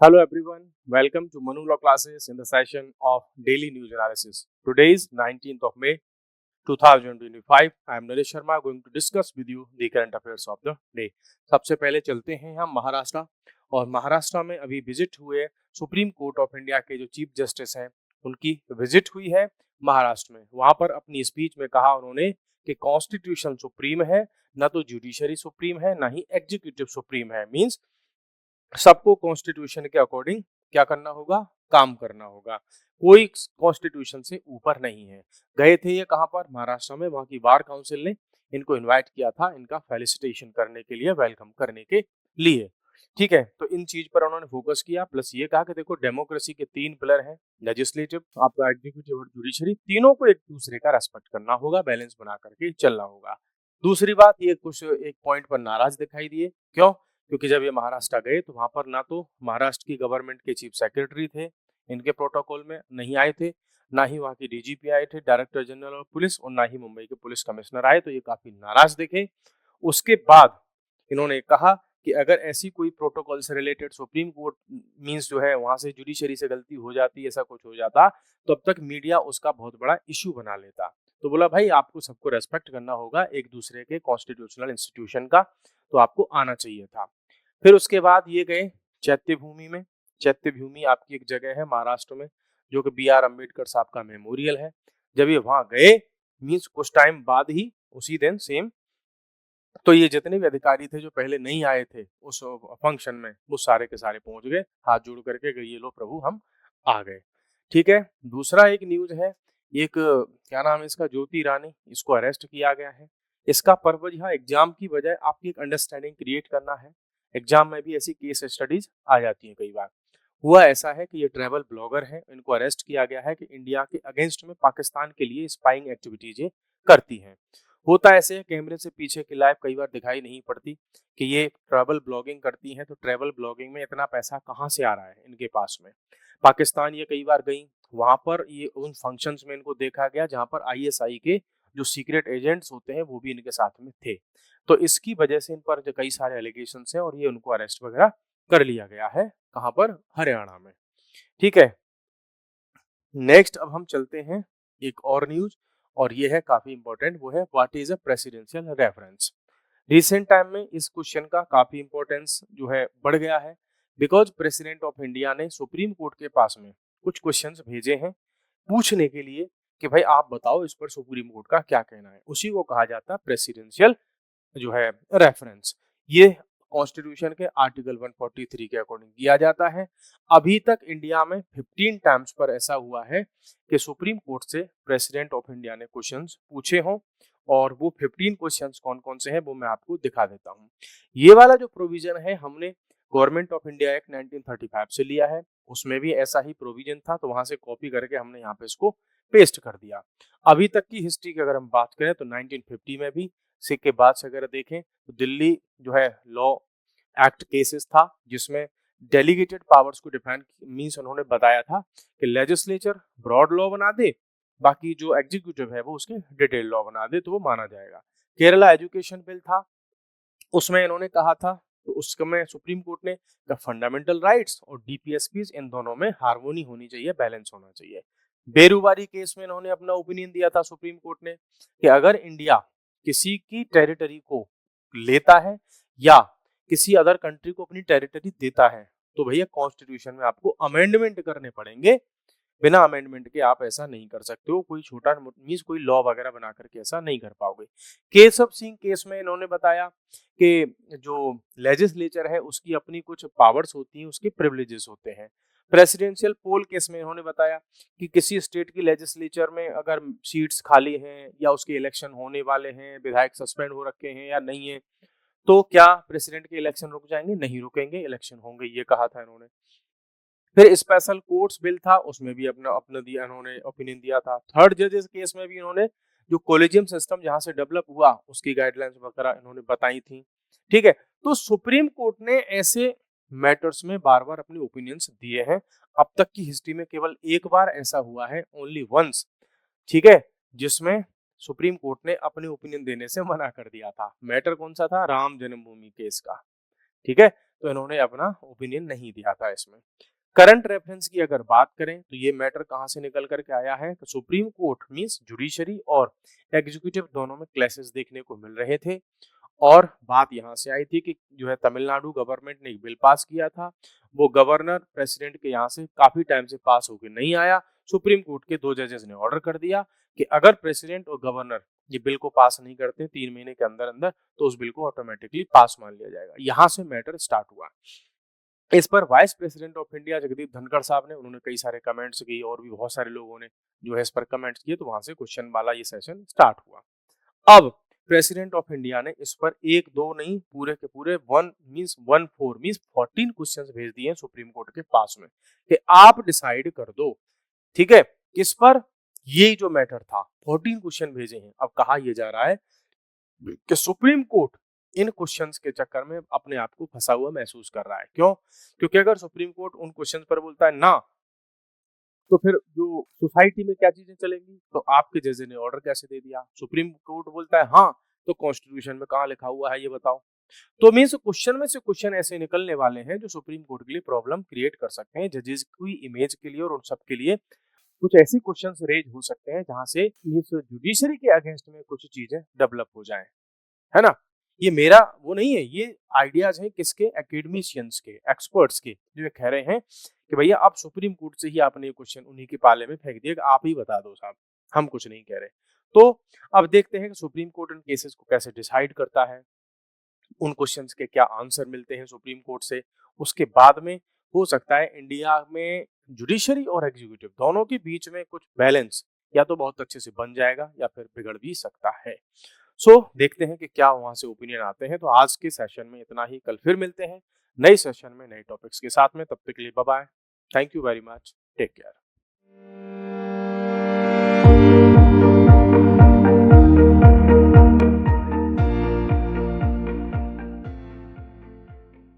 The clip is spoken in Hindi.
Hello everyone, welcome to Manu Law classes in the session of Daily News Analysis. Today is 19th of May 2025. I am Naresh Sharma going to discuss with you the current affairs of the day. सबसे पहले चलते हैं हम महाराष्ट्र और महाराष्ट्र में अभी विजिट हुए सुप्रीम कोर्ट ऑफ इंडिया के जो चीफ जस्टिस हैं उनकी विजिट हुई है महाराष्ट्र में। वहां पर अपनी स्पीच में कहा उन्होंने कि कॉन्स्टिट्यूशन सुप्रीम है, न तो जुडिशरी सुप्रीम है, ना ही एग्जीक्यूटिव सुप्रीम है। मींस सबको कॉन्स्टिट्यूशन के अकॉर्डिंग क्या करना होगा, काम करना होगा। कोई कॉन्स्टिट्यूशन से ऊपर नहीं है। गए थे ये कहां पर, महाराष्ट्र में। वहां की बार काउंसिल ने इनको इनवाइट किया था इनका फेलिसिटेशन करने के लिए, वेलकम करने के लिए। ठीक है, तो इन चीज पर उन्होंने फोकस किया। प्लस ये कहा कि देखो डेमोक्रेसी के 3 पिलर हैं, लेजिस्लेटिव, आपका एग्जीक्यूटिव और जुडिशरी, तीनों को एक दूसरे का रेस्पेक्ट करना होगा, बैलेंस बना करके चलना होगा। दूसरी बात, ये कुछ एक पॉइंट पर नाराज दिखाई दिए। क्यों? क्योंकि जब ये महाराष्ट्र गए तो वहां पर ना तो महाराष्ट्र की गवर्नमेंट के चीफ सेक्रेटरी थे, इनके प्रोटोकॉल में नहीं आए थे, ना ही वहां की डीजीपी आए थे, डायरेक्टर जनरल ऑफ पुलिस, और ना ही मुंबई के पुलिस कमिश्नर आए। तो ये काफी नाराज दिखे। उसके बाद इन्होंने कहा कि अगर ऐसी कोई प्रोटोकॉल से रिलेटेड सुप्रीम कोर्ट मींस जो है वहां से जुडिशरी से गलती हो जाती, ऐसा कुछ हो जाता, तो अब तक मीडिया उसका बहुत बड़ा इश्यू बना लेता। तो बोला भाई आपको सबको रेस्पेक्ट करना होगा एक दूसरे के कॉन्स्टिट्यूशनल इंस्टीट्यूशन का, तो आपको आना चाहिए था। फिर उसके बाद ये गए चैत्य भूमि में। चैत्य भूमि आपकी एक जगह है महाराष्ट्र में जो कि बी आर अम्बेडकर साहब का मेमोरियल है। जब ये वहां गए मीन्स कुछ टाइम बाद ही, उसी दिन सेम, तो ये जितने भी अधिकारी थे जो पहले नहीं आए थे उस फंक्शन में, वो सारे के सारे पहुंच गए, हाथ जोड़ करके गए ये लो प्रभु हम आ गए। ठीक है, दूसरा एक न्यूज है, एक क्या नाम है इसका, ज्योति रानी, इसको अरेस्ट किया गया है। इसका पर्पज यहाँ एग्जाम की बजाय आपकी एक अंडरस्टैंडिंग क्रिएट करना है। एग्जाम में भी ऐसी केस स्टडीज आ जाती हैं कई बार। हुआ ऐसा है कि ये ट्रैवल ब्लॉगर है, इनको अरेस्ट किया गया है कि इंडिया के अगेंस्ट में पाकिस्तान के लिए स्पाइंग एक्टिविटीज ये करती हैं। होता ऐसे है, कैमरे से पीछे की लाइफ कई बार दिखाई नहीं पड़ती कि ये ट्रैवल ब्लॉगिंग करती हैं। तो ट्रैवल ब्लॉगिंग में इतना पैसा कहाँ से आ रहा है इनके पास में। पाकिस्तान ये कई बार गई, वहां पर ये उन फंक्शंस में इनको देखा गया जहां पर आईएसआई के जो सीक्रेट एजेंट्स होते हैं वो भी इनके साथ में थे। तो इसकी वजह से इन पर जो कई सारे एलिगेशन हैं और ये उनको अरेस्ट वगैरह कर लिया गया है। कहां पर? हरियाणा में। ठीक है, नेक्स्ट अब हम चलते हैं एक और न्यूज, और ये है काफी इंपॉर्टेंट। वो है what is a presidential reference. Recent time में इस क्वेश्चन का काफी इंपॉर्टेंस जो है बढ़ गया है, बिकॉज प्रेसिडेंट ऑफ इंडिया ने सुप्रीम कोर्ट के पास में कुछ क्वेश्चंस भेजे हैं पूछने के लिए कि भाई आप बताओ इस पर सुप्रीम कोर्ट का क्या कहना है। उसी को कहा जाता है प्रेसिडेंशियल जो है रेफरेंस। ये कॉन्स्टिट्यूशन के आर्टिकल 143 के अकॉर्डिंग किया जाता है। अभी तक इंडिया में 15 टाइम्स पर ऐसा हुआ है कि सुप्रीम कोर्ट से प्रेसिडेंट ऑफ इंडिया ने क्वेश्चंस पूछे हों, और वो 15 क्वेश्चंस कौन कौन से हैं वो मैं आपको दिखा देता हूँ। ये वाला जो प्रोविजन है हमने गवर्नमेंट ऑफ इंडिया एक्ट 1935 से लिया है, उसमें भी ऐसा ही प्रोविजन था, तो वहां से कॉपी करके हमने यहाँ पे इसको पेस्ट कर दिया। अभी तक की हिस्ट्री की अगर हम बात करें तो 1950 में भी, के बाद से अगर देखें तो दिल्ली जो है लॉ एक्ट केसेस था जिसमें डेलीगेटेड पावर्स को डिफाइन मींस उन्होंने बताया था कि लेजिस्लेचर ब्रॉड लॉ बना दे, बाकी जो एग्जीक्यूटिव है वो उसके डिटेल लॉ बना दे तो वो माना जाएगा। केरला एजुकेशन बिल था, उसमें इन्होंने कहा था, तो उसमें सुप्रीम कोर्ट ने फंडामेंटल राइट्स और डीपीएसपीज इन दोनों में हार्मोनी होनी चाहिए, बैलेंस होना चाहिए। बेरूबारी केस में इन्होंने अपना ओपिनियन दिया था सुप्रीम कोर्ट ने कि अगर इंडिया किसी की टेरिटरी को लेता है या किसी अदर कंट्री को अपनी टेरिटरी देता है तो भैया कॉन्स्टिट्यूशन में आपको अमेंडमेंट करने पड़ेंगे। बिना अमेंडमेंट के आप ऐसा नहीं कर सकते हो, कोई छोटा मींस कोई लॉ वगैरह बना करके ऐसा नहीं कर पाओगे। केशव सिंह केस में इन्होंने बताया कि जो लेजिस्लेचर है उसकी अपनी कुछ पावर्स होती हैं, उसके प्रिविलेजेस होते हैं। प्रेसिडेंशियल पोल केस में इन्होंने बताया कि किसी स्टेट की लेजिस्लेचर में अगर सीट्स खाली हैं या उसके इलेक्शन होने वाले हैं, विधायक सस्पेंड हो रखे हैं या नहीं है, तो क्या प्रेसिडेंट के इलेक्शन रुक जाएंगे? नहीं रुकेंगे, इलेक्शन होंगे, ये कहा था इन्होंने। फिर स्पेशल कोर्ट्स बिल था, उसमें भी अपना अपना दिया इन्होंने ओपिनियन दिया था। थर्ड जजेस केस में भी इन्होंने जो कोलेजियम सिस्टम जहां से डेवलप हुआ उसकी गाइडलाइंस वगैरह इन्होंने बताई थी। ठीक है, तो सुप्रीम कोर्ट ने ऐसे मैटर्स में बार बार अपने ओपिनियंस दिए हैं। अब तक की हिस्ट्री में केवल एक बार ऐसा हुआ है, ओनली वंस, ठीक है, जिसमें सुप्रीम कोर्ट ने अपने ओपिनियन देने से मना कर दिया था। मैटर कौन सा था? राम जन्मभूमि केस का। ठीक है, तो इन्होंने अपना ओपिनियन नहीं दिया था इसमें। करंट रेफरेंस की अगर बात करें तो ये मैटर कहाँ से निकल करके आया है, तो सुप्रीम कोर्ट मींस जुडिशरी और एग्जीक्यूटिव दोनों में क्लैशेस देखने को मिल रहे थे। और बात यहाँ से आई थी कि जो है तमिलनाडु गवर्नमेंट ने एक बिल पास किया था, वो गवर्नर प्रेसिडेंट के यहाँ से काफी टाइम से पास होकर नहीं आया। सुप्रीम कोर्ट के 2 जजेस ने ऑर्डर कर दिया कि अगर प्रेसिडेंट और गवर्नर ये बिल को पास नहीं करते 3 महीने के अंदर अंदर, तो उस बिल को ऑटोमेटिकली पास मान लिया जाएगा। यहाँ से मैटर स्टार्ट हुआ। इस पर vice president of India Jagdeep Dhankhar साहब ने, उन्होंने कई सारे कमेंट्स किए और भी बहुत सारे लोगों ने जो है इस पर कमेंट्स किए, तो वहां से क्वेश्चन वाला ये सेशन स्टार्ट हुआ। अब प्रेसिडेंट ऑफ इंडिया ने इस पर एक दो नहीं, पूरे के पूरे 14 क्वेश्चंस भेज दिए सुप्रीम कोर्ट के पास में कि आप डिसाइड कर दो, ठीक है, किस पर। ये जो मैटर था 14 क्वेश्चन भेजे हैं। अब कहा यह जा रहा है कि सुप्रीम कोर्ट इन क्वेश्चंस के चक्कर में अपने आप को फंसा हुआ महसूस कर रहा है। क्यों? क्योंकि अगर सुप्रीम कोर्ट उन क्वेश्चंस पर बोलता है ना, तो फिर जो सोसाइटी में क्या चीजें चलेंगी, तो आपके जज ने ऑर्डर कैसे दे दिया। सुप्रीम कोर्ट बोलता है हाँ, तो कॉन्स्टिट्यूशन में कहाँ लिखा हुआ है ये बताओ। तो मीन्स क्वेश्चन में से क्वेश्चन ऐसे निकलने वाले हैं जो सुप्रीम कोर्ट के लिए प्रॉब्लम क्रिएट कर सकते हैं, जजेस की इमेज के लिए और उन सब के लिए। कुछ ऐसे क्वेश्चंस रेज हो सकते हैं जहां से मीन्स जुडिशरी के अगेंस्ट में कुछ चीजें डेवलप हो जाएं, है ना। ये मेरा वो नहीं है, ये आइडियाज हैं किसके, एकेडमिशियंस के, एक्सपर्ट्स के, जो ये कह रहे हैं कि भैया आप सुप्रीम कोर्ट से ही आपने ये क्वेश्चन उन्हीं के पाले में फेंक दिया कि आप ही बता दो साहब, हम कुछ नहीं कह रहे। तो अब देखते हैं कि सुप्रीम कोर्ट इन केसेस को कैसे डिसाइड करता है, उन क्वेश्चंस के क्या आंसर मिलते हैं सुप्रीम कोर्ट से। उसके बाद में हो सकता है इंडिया में जुडिशरी और एग्जीक्यूटिव दोनों के बीच में कुछ बैलेंस या तो बहुत अच्छे से बन जाएगा या फिर बिगड़ भी सकता है। देखते हैं कि क्या वहां से ओपिनियन आते हैं। तो आज के सेशन में इतना ही, कल फिर मिलते हैं नए सेशन में नए टॉपिक्स के साथ में। तब तक के लिए bye bye, thank you very much, take care.